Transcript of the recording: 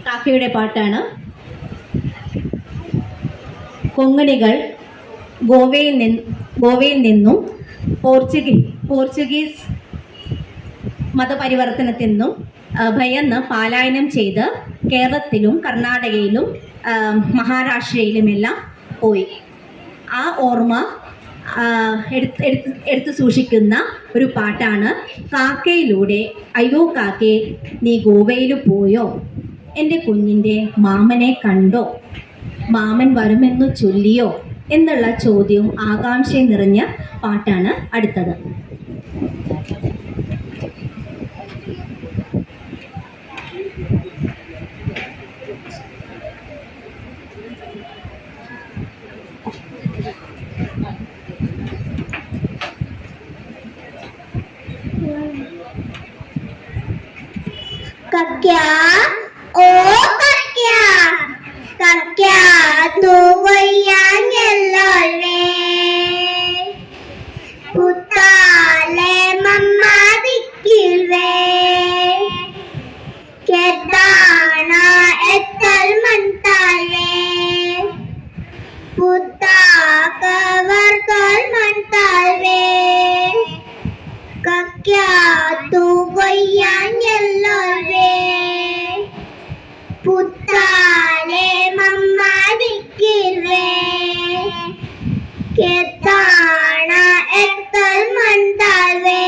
കാക്കയുടെ പാട്ടാണ്. കൊങ്ങണികൾ ഗോവയിൽ നിന്നും പോർച്ചുഗീസ് മതപരിവർത്തനത്തിൽ നിന്നും ഭയന്ന് പലായനം ചെയ്ത് കേരളത്തിലും കർണാടകയിലും മഹാരാഷ്ട്രയിലുമെല്ലാം പോയി. ആ ഓർമ്മ എടുത്തു സൂക്ഷിക്കുന്ന ഒരു പാട്ടാണ് കാക്കയിലൂടെ. അയ്യോ കാക്കേ, നീ ഗോവയിൽ പോയോ? എൻ്റെ കുഞ്ഞിൻ്റെ മാമനെ കണ്ടോ? മാമൻ വരുമെന്നു ചൊല്ലിയോ എന്നുള്ള ചോദ്യവും ആകാംക്ഷയും നിറഞ്ഞ പാട്ടാണ് അടുത്തത്. Kakya, oh kakya, kakya tu vayangellore, putale mamma dikkilve, kedana ettal mantalve, putaka vartal mantalve, kakya tu vayangellore. പുത്താലെ മമ്മടിക്കിൽവേ കെത്താണ എത്തൽ മണ്ടാൽവേ